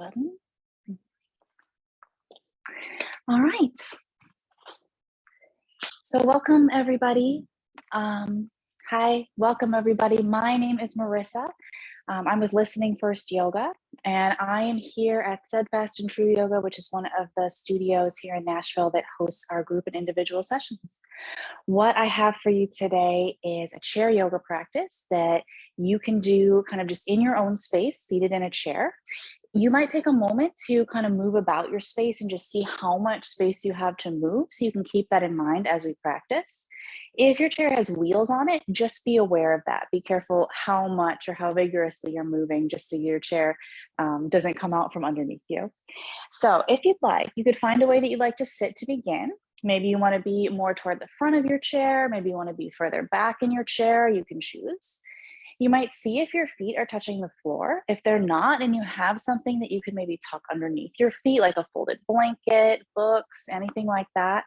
button. All right. So welcome everybody. Hi, welcome everybody. My name is Marysa. I'm with Listening First Yoga, and I am here at Steadfast and True Yoga, which is one of the studios here in Nashville that hosts our group and individual sessions. What I have for you today is a chair yoga practice that you can do kind of just in your own space, seated in a chair. You might take a moment to kind of move about your space and just see how much space you have to move, so you can keep that in mind as we practice. If your chair has wheels on it, just be aware of that. Be careful how much or how vigorously you're moving, just so your chair doesn't come out from underneath you. So if you'd like, you could find a way that you'd like to sit to begin. Maybe you want to be more toward the front of your chair. Maybe you want to be further back in your chair. You can choose. You might see if your feet are touching the floor. If they're not, and you have something that you could maybe tuck underneath your feet, like a folded blanket, books, anything like that.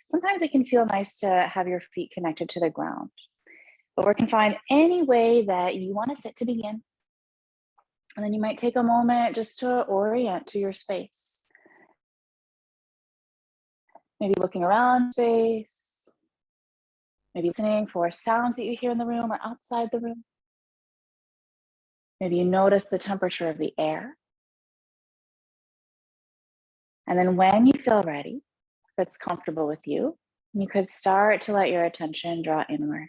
Sometimes it can feel nice to have your feet connected to the ground. But we can find any way that you want to sit to begin. And then you might take a moment just to orient to your space. Maybe looking around space. Maybe listening for sounds that you hear in the room or outside the room. Maybe you notice the temperature of the air. And then when you feel ready, if it's comfortable with you, you could start to let your attention draw inward.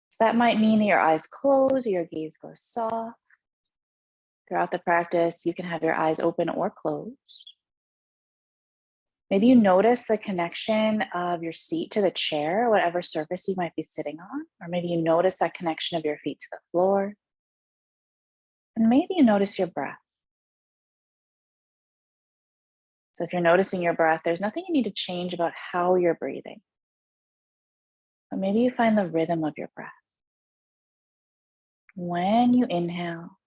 So that might mean that your eyes close or your gaze goes soft. Throughout the practice, you can have your eyes open or closed. Maybe you notice the connection of your seat to the chair, whatever surface you might be sitting on, or maybe you notice that connection of your feet to the floor. And maybe you notice your breath. So if you're noticing your breath, there's nothing you need to change about how you're breathing. But maybe you find the rhythm of your breath. When you inhale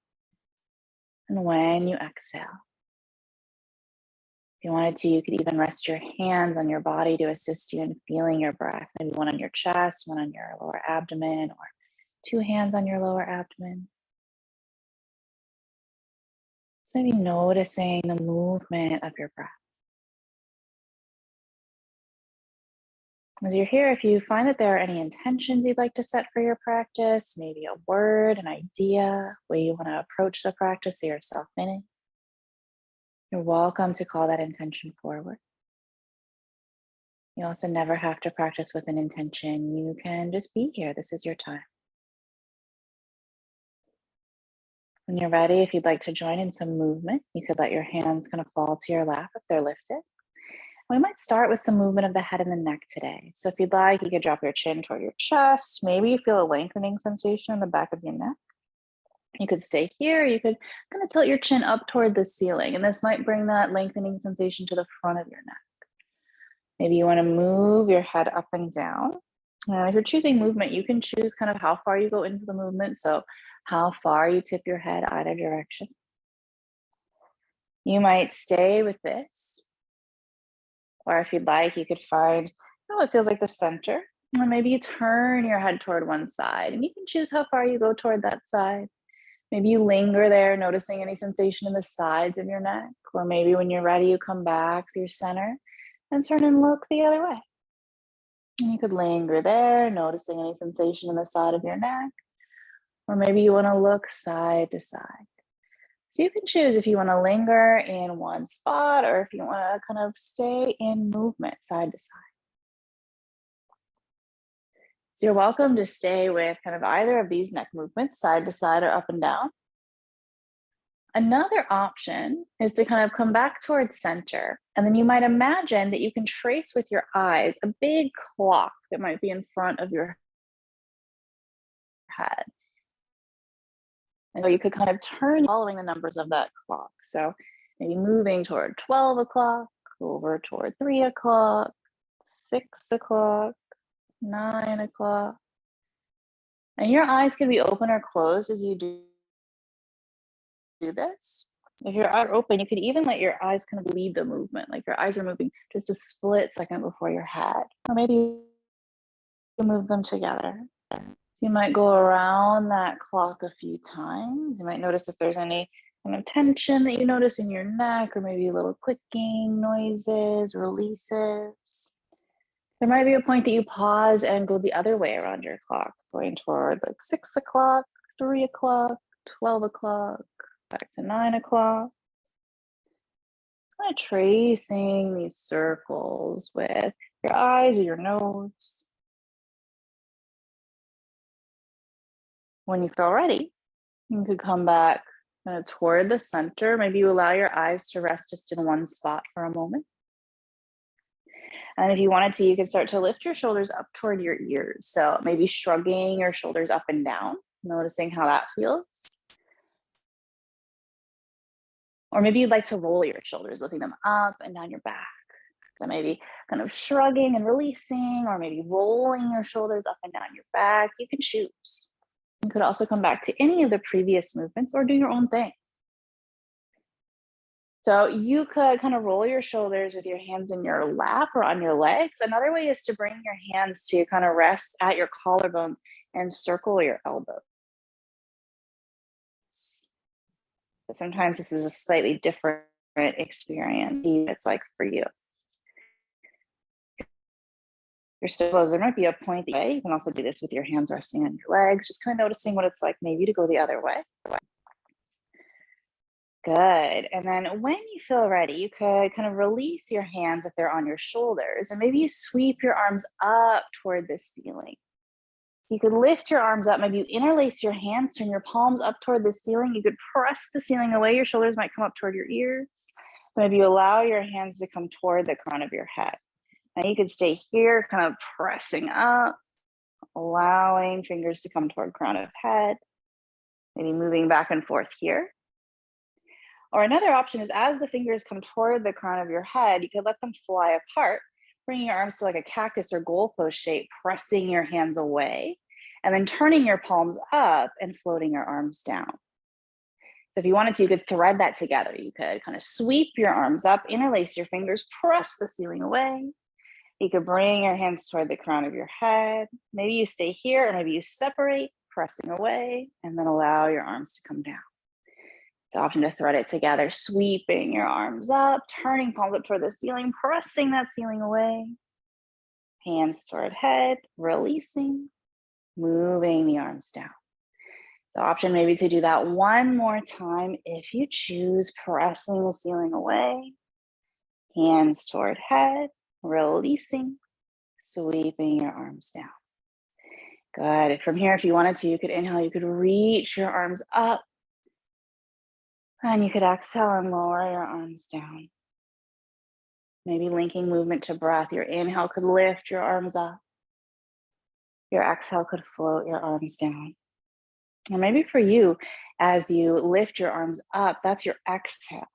and when you exhale. If you wanted to, you could even rest your hands on your body to assist you in feeling your breath. Maybe one on your chest, one on your lower abdomen, or two hands on your lower abdomen. So maybe noticing the movement of your breath. As you're here, if you find that there are any intentions you'd like to set for your practice, maybe a word, an idea, way you want to approach the practice, see yourself in it, you're welcome to call that intention forward. You also never have to practice with an intention. You can just be here. This is your time. When you're ready, if you'd like to join in some movement, you could let your hands kind of fall to your lap if they're lifted. We might start with some movement of the head and the neck today. So if you'd like, you could drop your chin toward your chest. Maybe you feel a lengthening sensation in the back of your neck. You could stay here. You could kind of tilt your chin up toward the ceiling, and this might bring that lengthening sensation to the front of your neck. Maybe you want to move your head up and down. If you're choosing movement, you can choose kind of how far you go into the movement. So how far you tip your head either direction. You might stay with this. Or if you'd like, you could find what feels like the center. Or maybe you turn your head toward one side, and you can choose how far you go toward that side. Maybe you linger there, noticing any sensation in the sides of your neck. Or maybe when you're ready, you come back to your center and turn and look the other way. And you could linger there, noticing any sensation in the side of your neck. Or maybe you want to look side to side. So you can choose if you want to linger in one spot or if you want to kind of stay in movement side to side. So you're welcome to stay with kind of either of these neck movements, side to side or up and down. Another option is to kind of come back towards center. And then you might imagine that you can trace with your eyes a big clock that might be in front of your head. And so you could kind of turn following the numbers of that clock. So maybe moving toward 12 o'clock, over toward 3 o'clock, 6 o'clock, 9 o'clock. And your eyes can be open or closed as you do this. If your eyes are open, you could even let your eyes kind of lead the movement, like your eyes are moving just a split second before your head. Or maybe you move them together. You might go around that clock a few times. You might notice if there's any kind of tension that you notice in your neck, or maybe little clicking noises, releases. There might be a point that you pause and go the other way around your clock, going toward like 6 o'clock, 3 o'clock, 12 o'clock, back to 9 o'clock. Kind of tracing these circles with your eyes or your nose. When you feel ready, you could come back kind of toward the center. Maybe you allow your eyes to rest just in one spot for a moment. And if you wanted to, you could start to lift your shoulders up toward your ears. So maybe shrugging your shoulders up and down, noticing how that feels. Or maybe you'd like to roll your shoulders, lifting them up and down your back. So maybe kind of shrugging and releasing, or maybe rolling your shoulders up and down your back. You can choose. You could also come back to any of the previous movements or do your own thing. So you could kind of roll your shoulders with your hands in your lap or on your legs. Another way is to bring your hands to kind of rest at your collarbones and circle your elbows. So sometimes this is a slightly different experience. See what it's like for you. Your circles, there might be a point that you can also do this with your hands resting on your legs, just kind of noticing what it's like maybe to go the other way. Good. And then when you feel ready, you could kind of release your hands if they're on your shoulders, and maybe you sweep your arms up toward the ceiling. So you could lift your arms up, maybe you interlace your hands, turn your palms up toward the ceiling. You could press the ceiling away. Your shoulders might come up toward your ears. Maybe you allow your hands to come toward the crown of your head. And you could stay here, kind of pressing up, allowing fingers to come toward crown of head, maybe moving back and forth here. Or another option is as the fingers come toward the crown of your head, you could let them fly apart, bringing your arms to like a cactus or goalpost shape, pressing your hands away, and then turning your palms up and floating your arms down. So if you wanted to, you could thread that together. You could kind of sweep your arms up, interlace your fingers, press the ceiling away. You could bring your hands toward the crown of your head. Maybe you stay here, or maybe you separate, pressing away, and then allow your arms to come down. It's an option to thread it together, sweeping your arms up, turning palms up toward the ceiling, pressing that ceiling away. Hands toward head, releasing, moving the arms down. So option maybe to do that one more time if you choose, pressing the ceiling away. Hands toward head, releasing, sweeping your arms down. Good. From here, if you wanted to, you could inhale, you could reach your arms up. And you could exhale and lower your arms down. Maybe linking movement to breath. Your inhale could lift your arms up. Your exhale could float your arms down. And maybe for you, as you lift your arms up, that's your exhale.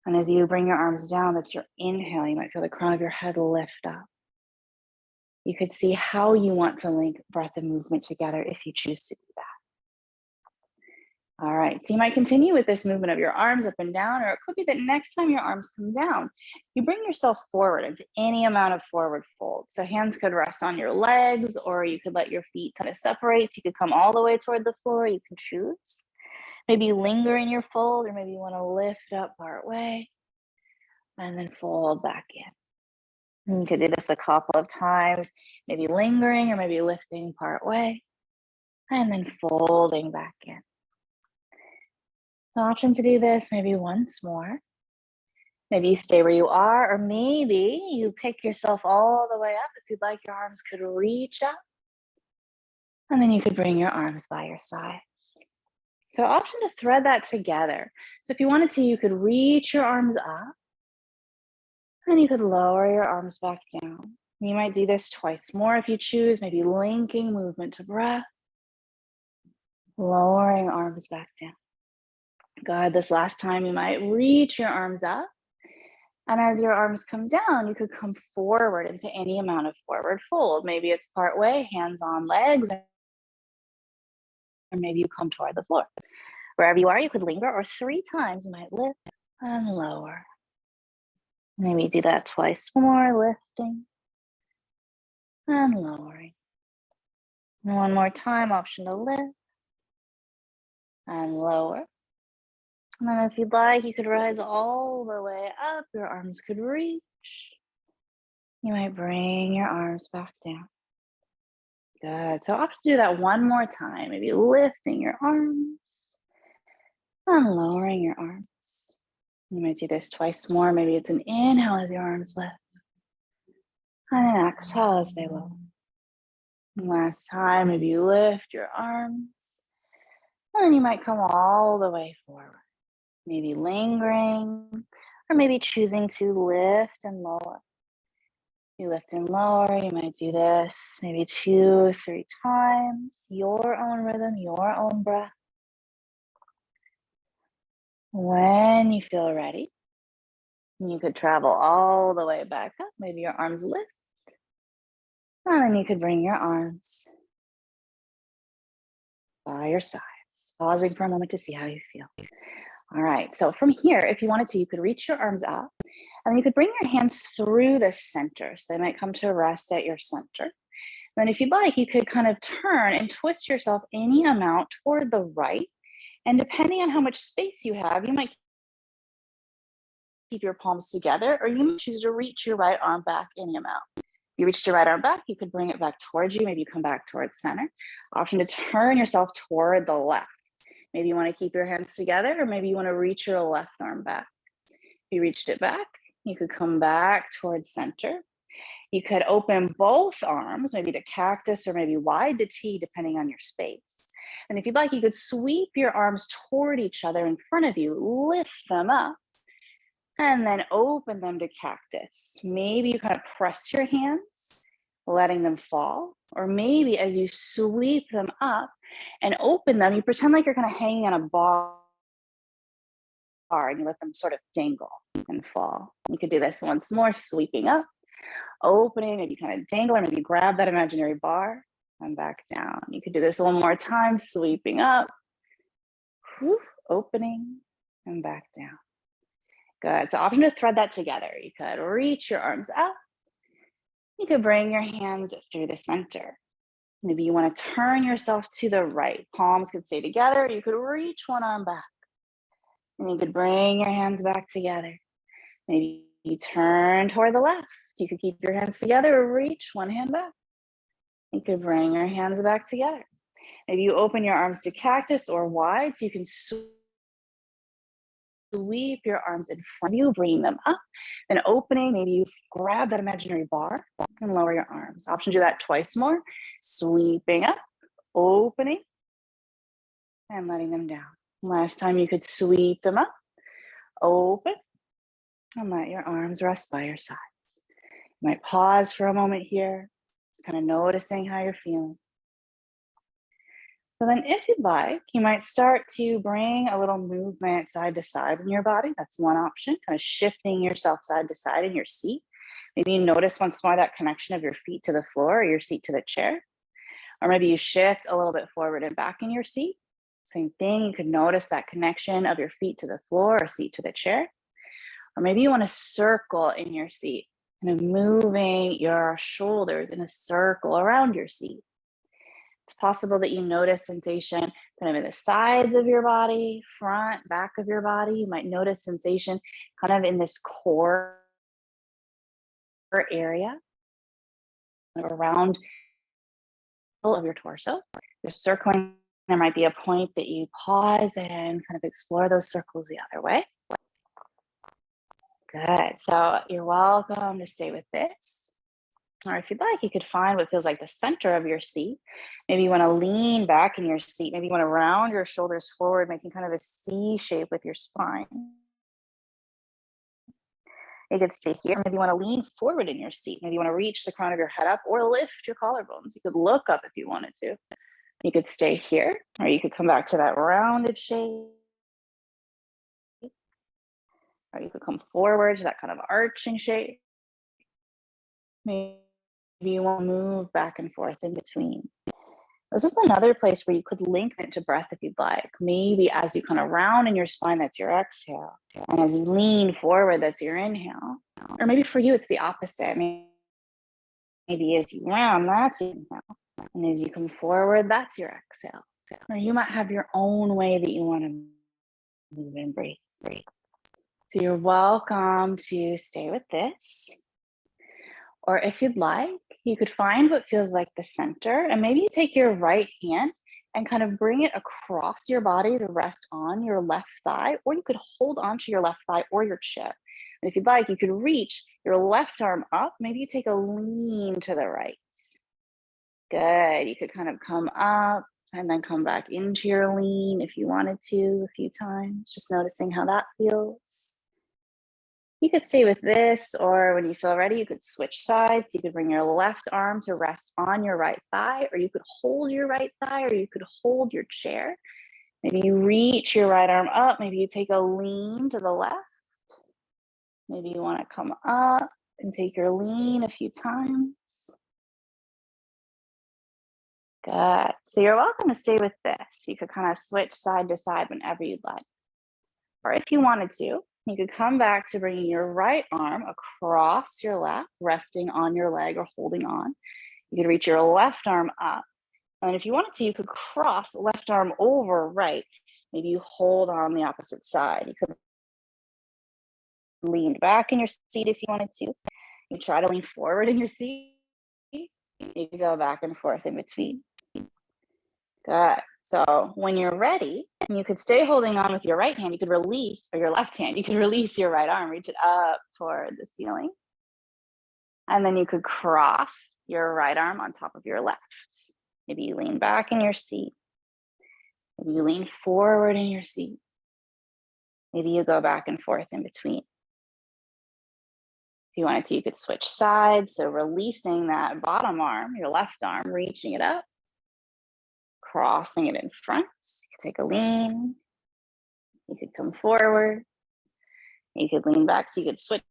And as you bring your arms down, that's your inhale. You might feel the crown of your head lift up. You could see how you want to link breath and movement together if you choose to do that. All right, so you might continue with this movement of your arms up and down, or it could be that next time your arms come down, you bring yourself forward into any amount of forward fold. So hands could rest on your legs, or you could let your feet kind of separate. So you could come all the way toward the floor. You can choose. Maybe linger in your fold, or maybe you want to lift up part way and then fold back in. And you could do this a couple of times, maybe lingering or maybe lifting part way and then folding back in. The option to do this maybe once more. Maybe you stay where you are, or maybe you pick yourself all the way up. If you'd like, your arms could reach up, and then you could bring your arms by your sides. So option to thread that together. So if you wanted to, you could reach your arms up, and you could lower your arms back down. You might do this twice more if you choose, maybe linking movement to breath, lowering arms back down. Good. This last time, you might reach your arms up. And as your arms come down, you could come forward into any amount of forward fold. Maybe it's part way, hands on legs, or maybe you come toward the floor. Wherever you are, you could linger, or 3 times you might lift and lower. Maybe do that twice more, lifting and lowering. And one more time, option to lift and lower. And then if you'd like, you could rise all the way up. Your arms could reach. You might bring your arms back down. Good. So I'll have to do that one more time. Maybe lifting your arms and lowering your arms. You might do this twice more. Maybe it's an inhale as your arms lift and an exhale as they lower. And last time, maybe you lift your arms and then you might come all the way forward. Maybe lingering or maybe choosing to lift and lower. You lift and lower, you might do this maybe 2 or 3 times, your own rhythm, your own breath. When you feel ready, you could travel all the way back up. Maybe your arms lift, and then you could bring your arms by your sides, pausing for a moment to see how you feel. All right, so from here, if you wanted to, you could reach your arms up, and then you could bring your hands through the center. So they might come to rest at your center. Then if you'd like, you could kind of turn and twist yourself any amount toward the right. And depending on how much space you have, you might keep your palms together, or you might choose to reach your right arm back any amount. If you reached your right arm back, you could bring it back towards you. Maybe you come back towards center. Option to turn yourself toward the left. Maybe you want to keep your hands together, or maybe you want to reach your left arm back. If you reached it back, you could come back towards center. You could open both arms, maybe to cactus or maybe wide to T, depending on your space. And if you'd like, you could sweep your arms toward each other in front of you, lift them up, and then open them to cactus. Maybe you kind of press your hands, letting them fall. Or maybe as you sweep them up and open them, you pretend like you're kind of hanging on a bar and you let them sort of dangle and fall. You could do this once more, sweeping up, opening, maybe kind of dangle, or maybe grab that imaginary bar and back down. You could do this one more time, sweeping up, opening, and back down. Good. So option to thread that together. You could reach your arms up. You could bring your hands through the center. Maybe you want to turn yourself to the right. Palms could stay together. You could reach one arm back. And you could bring your hands back together. Maybe you turn toward the left. So you could keep your hands together or reach one hand back. You could bring your hands back together. Maybe you open your arms to cactus or wide, so you can sweep your arms in front of you, bring them up, then opening, maybe you grab that imaginary bar and lower your arms. Option to do that twice more, sweeping up, opening, and letting them down. Last time you could sweep them up, open, and let your arms rest by your sides. You might pause for a moment here, just kind of noticing how you're feeling. So then if you'd like, you might start to bring a little movement side to side in your body. That's one option, kind of shifting yourself side to side in your seat. Maybe you notice once more that connection of your feet to the floor or your seat to the chair. Or maybe you shift a little bit forward and back in your seat. Same thing, you could notice that connection of your feet to the floor or seat to the chair. Or maybe you want to circle in your seat, kind of moving your shoulders in a circle around your seat. It's possible that you notice sensation kind of in the sides of your body, front, back of your body. You might notice sensation kind of in this core area around of your torso. You're circling. There might be a point that you pause and kind of explore those circles the other way. Good. So you're welcome to stay with this. Or if you'd like, you could find what feels like the center of your seat. Maybe you want to lean back in your seat. Maybe you want to round your shoulders forward, making kind of a C shape with your spine. You could stay here. Maybe you want to lean forward in your seat. Maybe you want to reach the crown of your head up or lift your collarbones. You could look up if you wanted to. You could stay here, or you could come back to that rounded shape. Or you could come forward to that kind of arching shape. Maybe you want to move back and forth in between. This is another place where you could link it to breath if you'd like. Maybe as you kind of round in your spine, that's your exhale. And as you lean forward, that's your inhale. Or maybe for you, it's the opposite. Maybe as you round, that's your inhale. And as you come forward, that's your exhale. Or you might have your own way that you want to Move and breathe. So you're welcome to stay with this. Or if you'd like, you could find what feels like the center, and maybe you take your right hand and kind of bring it across your body to rest on your left thigh, or you could hold onto your left thigh or your chest. And if you'd like, you could reach your left arm up. Maybe you take a lean to the right. Good. You could kind of come up and then come back into your lean if you wanted to a few times, just noticing how that feels. You could stay with this, or when you feel ready, you could switch sides. You could bring your left arm to rest on your right thigh, or you could hold your right thigh, or you could hold your chair. Maybe you reach your right arm up. Maybe you take a lean to the left. Maybe you want to come up and take your lean a few times. Good. So you're welcome to stay with this. You could kind of switch side to side whenever you'd like. Or if you wanted to, you could come back to bringing your right arm across your lap, resting on your leg or holding on. You could reach your left arm up. And if you wanted to, you could cross left arm over right. Maybe you hold on the opposite side. You could lean back in your seat if you wanted to. You try to lean forward in your seat. You could go back and forth in between. Good. So when you're ready, you could stay holding on with your right hand. You could release, or your left hand, you could release your right arm, reach it up toward the ceiling. And then you could cross your right arm on top of your left. Maybe you lean back in your seat. Maybe you lean forward in your seat. Maybe you go back and forth in between. If you wanted to, you could switch sides. So releasing that bottom arm, your left arm, reaching it up, crossing it in front. You could take a lean. You could come forward. You could lean back. So you could switch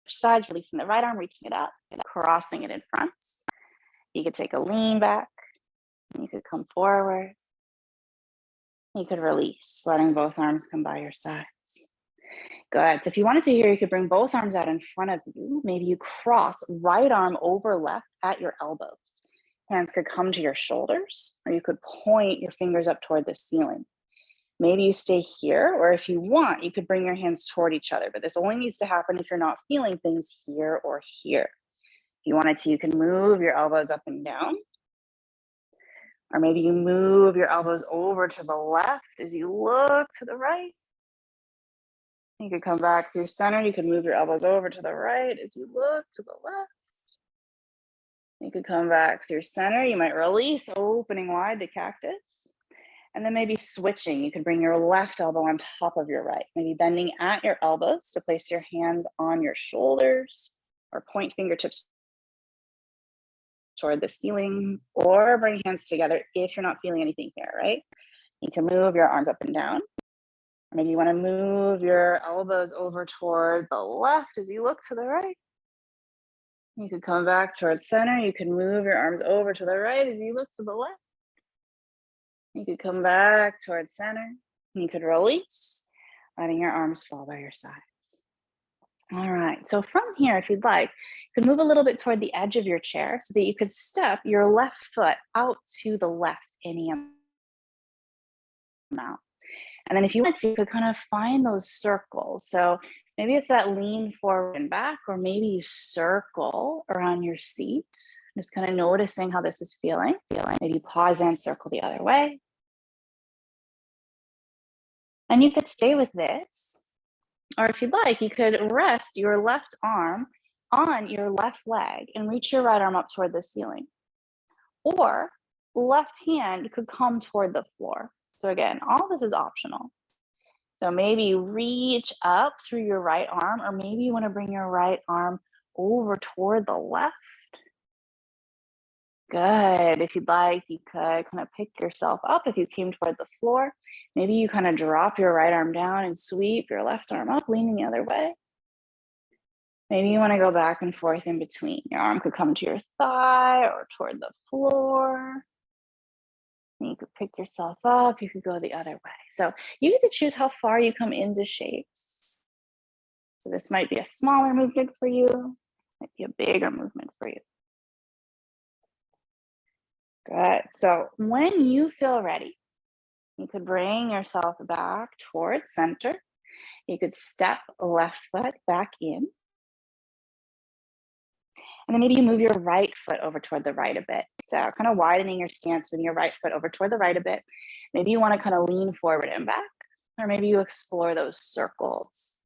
sides, releasing the right arm, reaching it up, crossing it in front. You could take a lean back. You could come forward. You could release, letting both arms come by your sides. Good. So if you wanted to here, you could bring both arms out in front of you. Maybe you cross right arm over left at your elbows. Hands could come to your shoulders, or you could point your fingers up toward the ceiling. Maybe you stay here, or if you want, you could bring your hands toward each other, but this only needs to happen if you're not feeling things here or here. If you wanted to, you can move your elbows up and down, or maybe you move your elbows over to the left as you look to the right. You could come back through center. You could move your elbows over to the right as you look to the left. You could come back through center. You might release, opening wide to cactus. And then maybe switching. You could bring your left elbow on top of your right. Maybe bending at your elbows to place your hands on your shoulders, or point fingertips toward the ceiling, or bring hands together if you're not feeling anything here, right? You can move your arms up and down. Maybe you want to move your elbows over toward the left as you look to the right. You could come back towards center. You can move your arms over to the right as you look to the left. You could come back towards center. You could release, letting your arms fall by your sides. All right, so from here, if you'd like, you could move a little bit toward the edge of your chair so that you could step your left foot out to the left any amount. And then if you wanted to, you could kind of find those circles. So maybe it's that lean forward and back, or maybe you circle around your seat, just kind of noticing how this is feeling. Maybe pause and circle the other way. And you could stay with this. Or if you'd like, you could rest your left arm on your left leg and reach your right arm up toward the ceiling. Or left hand could come toward the floor. So again, all this is optional. So maybe you reach up through your right arm, or maybe you want to bring your right arm over toward the left. Good. If you'd like, you could kind of pick yourself up if you came toward the floor. Maybe you kind of drop your right arm down and sweep your left arm up, leaning the other way. Maybe you want to go back and forth in between. Your arm could come to your thigh or toward the floor. You could pick yourself up. You could go the other way. So you get to choose how far you come into shapes. So this might be a smaller movement for you, might be a bigger movement for you. Good. So when you feel ready, You could bring yourself back towards center. You could step left foot back in. And then maybe you move your right foot over toward the right a bit. So kind of widening your stance with your right foot over toward the right a bit. Maybe you want to kind of lean forward and back, or maybe you explore those circles.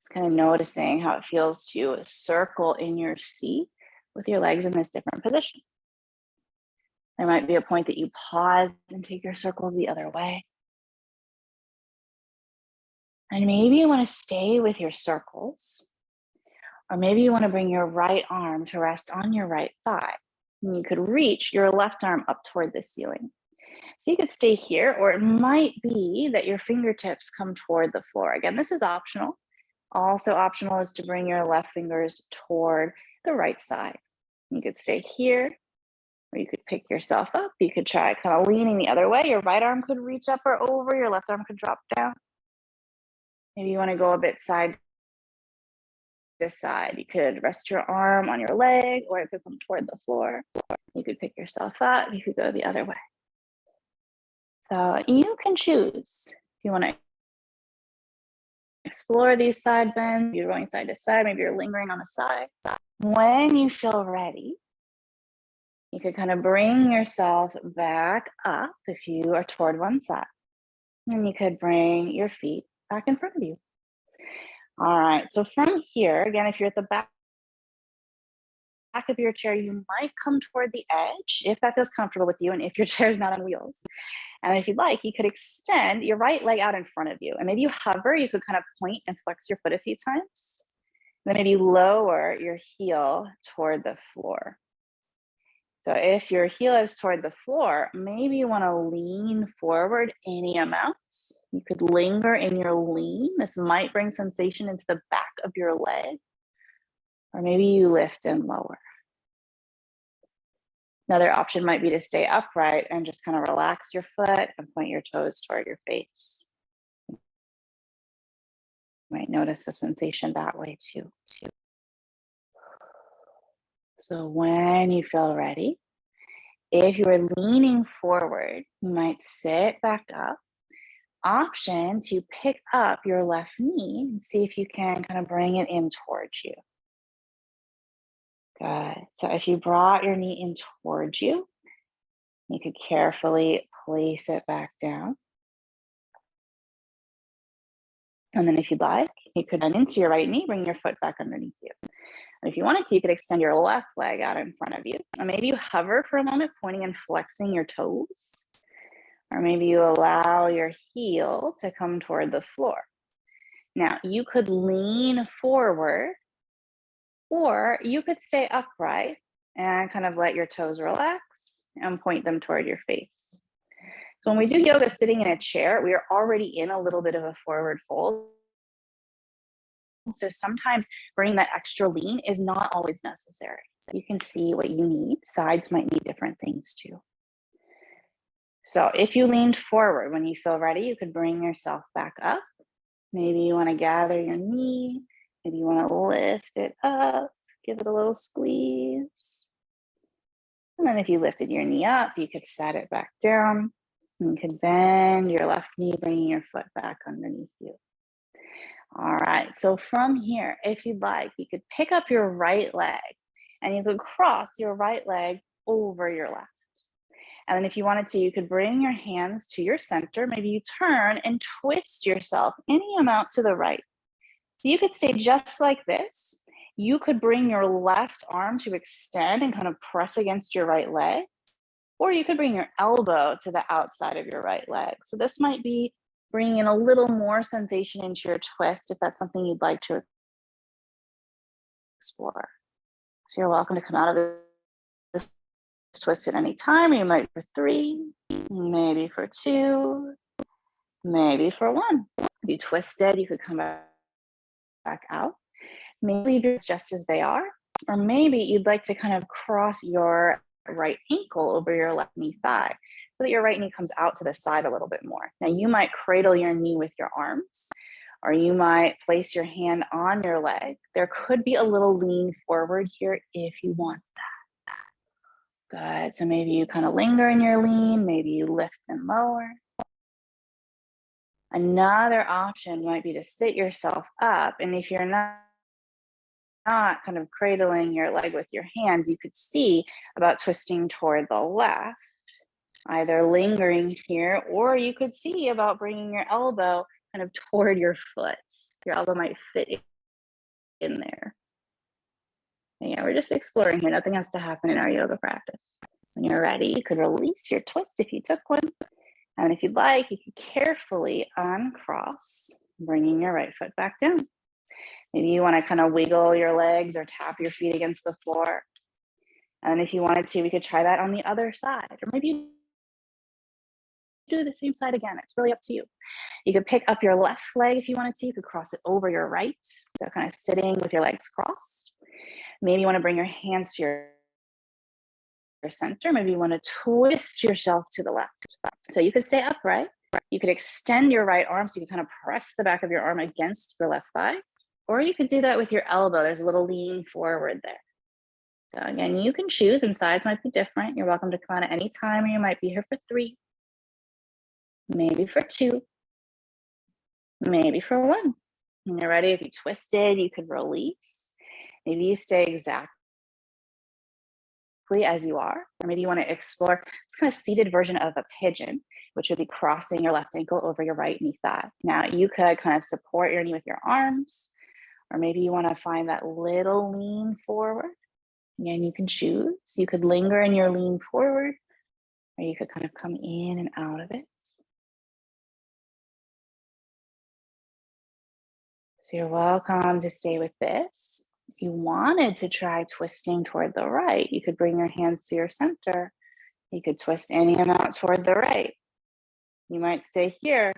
Just kind of noticing how it feels to circle in your seat with your legs in this different position. There might be a point that you pause and take your circles the other way. And maybe you want to stay with your circles. Or maybe you want to bring your right arm to rest on your right thigh. And you could reach your left arm up toward the ceiling. So you could stay here, or it might be that your fingertips come toward the floor. Again, this is optional. Also optional is to bring your left fingers toward the right side. You could stay here, or you could pick yourself up. You could try kind of leaning the other way. Your right arm could reach up or over, your left arm could drop down. Maybe you want to go a bit side to side. You could rest your arm on your leg, or it could come toward the floor. You could pick yourself up. You could go the other way. So you can choose if you want to explore these side bends. You're going side to side. Maybe you're lingering on the side. When you feel ready, you could kind of bring yourself back up if you are toward one side. And you could bring your feet back in front of you. All right, so from here, again, if you're at the back of your chair, you might come toward the edge if that feels comfortable with you and if your chair is not on wheels. And if you'd like, you could extend your right leg out in front of you. And maybe you hover, you could kind of point and flex your foot a few times. And then maybe lower your heel toward the floor. So if your heel is toward the floor, maybe you want to lean forward any amount. You could linger in your lean. This might bring sensation into the back of your leg. Or maybe you lift and lower. Another option might be to stay upright and just kind of relax your foot and point your toes toward your face. You might notice the sensation that way too. So when you feel ready, if you are leaning forward, you might sit back up. Option to pick up your left knee and see if you can kind of bring it in towards you. Good. So if you brought your knee in towards you, you could carefully place it back down. And then if you'd like, you could bend into your right knee, bring your foot back underneath you. And if you wanted to, you could extend your left leg out in front of you. And maybe you hover for a moment, pointing and flexing your toes. Or maybe you allow your heel to come toward the floor. Now, you could lean forward, or you could stay upright and kind of let your toes relax and point them toward your face. So when we do yoga sitting in a chair, we are already in a little bit of a forward fold. So sometimes bringing that extra lean is not always necessary. So you can see what you need. Sides might need different things too. So if you leaned forward, when you feel ready, you could bring yourself back up. Maybe you want to gather your knee. Maybe you want to lift it up, give it a little squeeze. And then if you lifted your knee up, you could set it back down. And you could bend your left knee, bringing your foot back underneath you. All right, so from here, if you'd like, you could pick up your right leg and you could cross your right leg over your left. And then if you wanted to, you could bring your hands to your center. Maybe you turn and twist yourself any amount to the right. So you could stay just like this. You could bring your left arm to extend and kind of press against your right leg. Or you could bring your elbow to the outside of your right leg. So this might be bringing in a little more sensation into your twist if that's something you'd like to explore. So you're welcome to come out of this twist at any time. You might for 3, maybe for 2, maybe for 1. If you twisted, you could come back out. Maybe leave yours just as they are. Or maybe you'd like to kind of cross your right ankle over your left knee thigh so that your right knee comes out to the side a little bit more. Now you might cradle your knee with your arms, or you might place your hand on your leg. There could be a little lean forward here if you want that. Good, so maybe you kind of linger in your lean, maybe you lift and lower. Another option might be to sit yourself up, and if you're not kind of cradling your leg with your hands, you could see about twisting toward the left, either lingering here, or you could see about bringing your elbow kind of toward your foot. Your elbow might fit in there. And yeah, we're just exploring here. Nothing has to happen in our yoga practice. When you're ready, you could release your twist if you took one. And if you'd like, you could carefully uncross, bringing your right foot back down. Maybe you want to kind of wiggle your legs or tap your feet against the floor. And if you wanted to, we could try that on the other side. Or maybe you do the same side again. It's really up to you. You could pick up your left leg if you wanted to. You could cross it over your right. So kind of sitting with your legs crossed. Maybe you want to bring your hands to your center. Maybe you want to twist yourself to the left. So you could stay upright. You could extend your right arm so you can kind of press the back of your arm against your left thigh. Or you could do that with your elbow. There's a little lean forward there. So again, you can choose, and sides might be different. You're welcome to come on at any time, or you might be here for 3, maybe for 2, maybe for 1. When you're ready, if you twisted, you could release. Maybe you stay exactly as you are, or maybe you want to explore this kind of seated version of a pigeon, which would be crossing your left ankle over your right knee thigh. Now you could kind of support your knee with your arms, or maybe you want to find that little lean forward. Again, you can choose. You could linger in your lean forward, or you could kind of come in and out of it. So you're welcome to stay with this. If you wanted to try twisting toward the right, you could bring your hands to your center. You could twist any amount toward the right. You might stay here,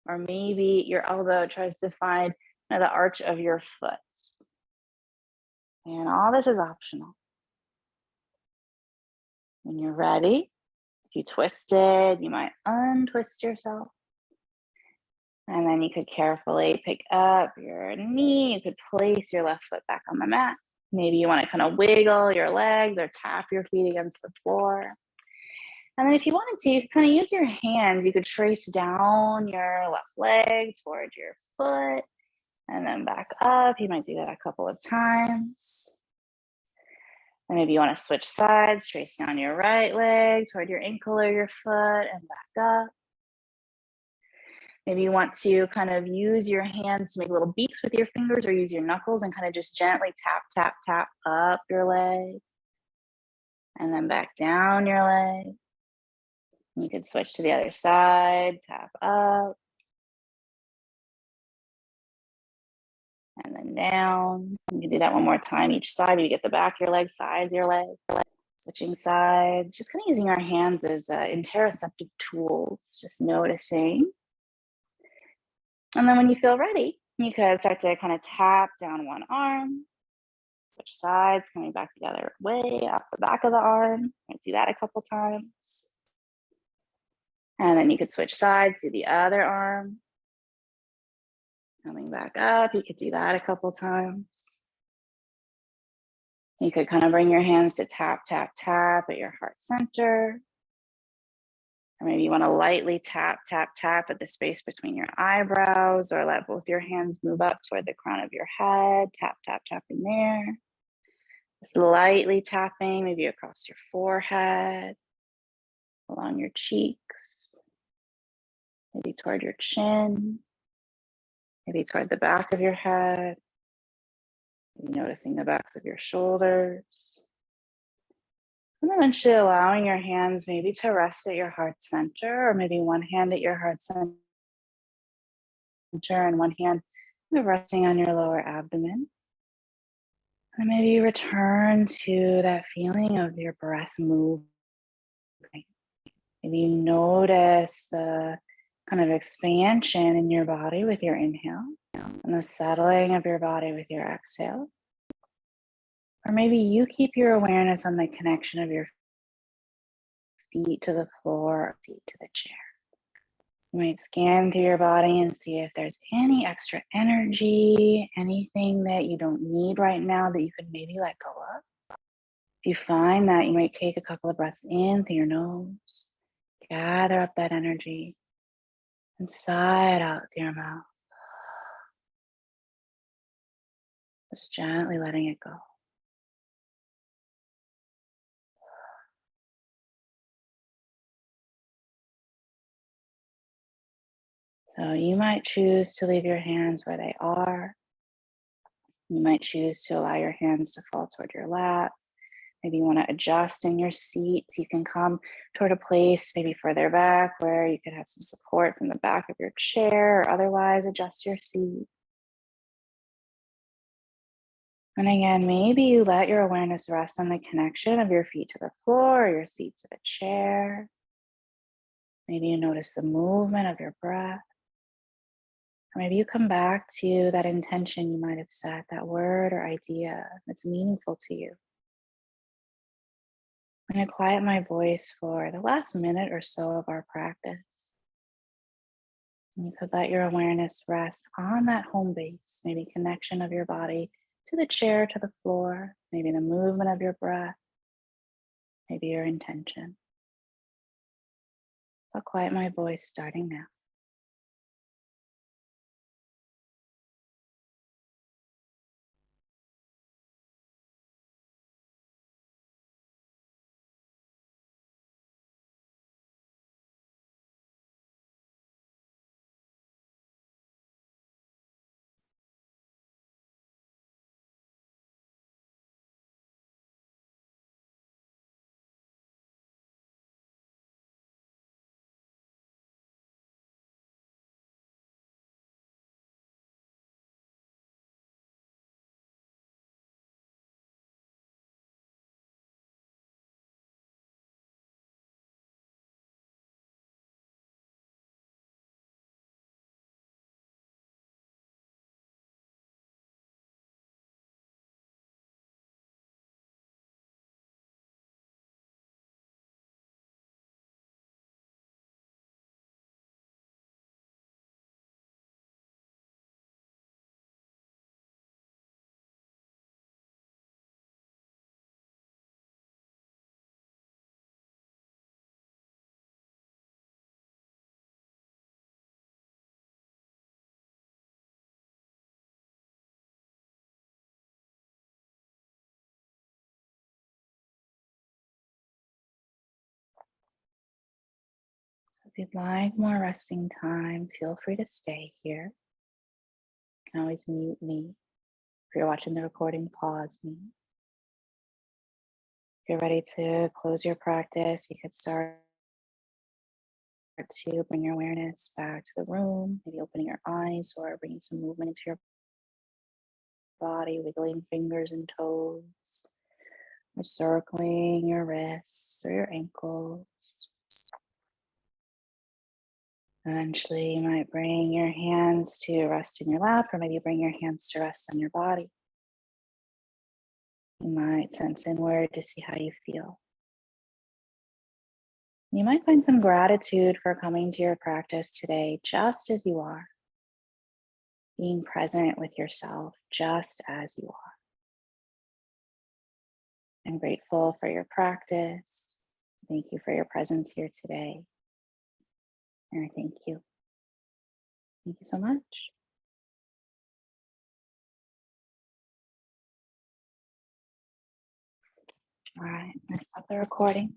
or maybe your elbow tries to find the arch of your foot. And all this is optional. When you're ready, if you twisted, you might untwist yourself. And then you could carefully pick up your knee. You could place your left foot back on the mat. Maybe you want to kind of wiggle your legs or tap your feet against the floor. And then if you wanted to, you could kind of use your hands. You could trace down your left leg toward your foot and then back up. You might do that a couple of times. And maybe you want to switch sides, trace down your right leg toward your ankle or your foot and back up. Maybe you want to kind of use your hands to make little beaks with your fingers, or use your knuckles and kind of just gently tap, tap, tap up your leg and then back down your leg. You could switch to the other side, tap up and then down. You can do that one more time each side. You get the back of your leg, sides of your leg, switching sides, just kind of using our hands as interoceptive tools, just noticing. And then when you feel ready, you could start to kind of tap down one arm, switch sides, coming back the other way, off the back of the arm. Do that a couple times. And then you could switch sides to the other arm. Coming back up, you could do that a couple times. You could kind of bring your hands to tap, tap, tap at your heart center. Or maybe you want to lightly tap, tap, tap at the space between your eyebrows, or let both your hands move up toward the crown of your head. Tap, tap, tapping there. Just lightly tapping, maybe across your forehead, along your cheeks, maybe toward your chin, maybe toward the back of your head, maybe noticing the backs of your shoulders. And eventually allowing your hands maybe to rest at your heart center, or maybe one hand at your heart center and one hand kind of resting on your lower abdomen. And maybe return to that feeling of your breath moving. Maybe you notice the kind of expansion in your body with your inhale and the settling of your body with your exhale. Or maybe you keep your awareness on the connection of your feet to the floor, or seat to the chair. You might scan through your body and see if there's any extra energy, anything that you don't need right now that you could maybe let go of. If you find that, you might take a couple of breaths in through your nose, gather up that energy, and sigh it out with your mouth. Just gently letting it go. So you might choose to leave your hands where they are. You might choose to allow your hands to fall toward your lap. Maybe you want to adjust in your seat so you can come toward a place maybe further back where you could have some support from the back of your chair, or otherwise adjust your seat. And again, maybe you let your awareness rest on the connection of your feet to the floor or your seat to the chair. Maybe you notice the movement of your breath. Or maybe you come back to that intention you might have set, that word or idea that's meaningful to you. I'm going to quiet my voice for the last minute or so of our practice. And you could let your awareness rest on that home base, maybe connection of your body to the chair, to the floor, maybe the movement of your breath, maybe your intention. I'll quiet my voice starting now. So if you'd like more resting time, feel free to stay here. You can always mute me. If you're watching the recording, pause me. If you're ready to close your practice, you could start to bring your awareness back to the room, maybe opening your eyes or bringing some movement into your body, wiggling fingers and toes, or circling your wrists or your ankles. Eventually, you might bring your hands to rest in your lap, or maybe bring your hands to rest on your body. You might sense inward to see how you feel. You might find some gratitude for coming to your practice today just as you are, being present with yourself just as you are. I'm grateful for your practice. Thank you for your presence here today. And I thank you. Thank you so much. All right, let's stop the recording.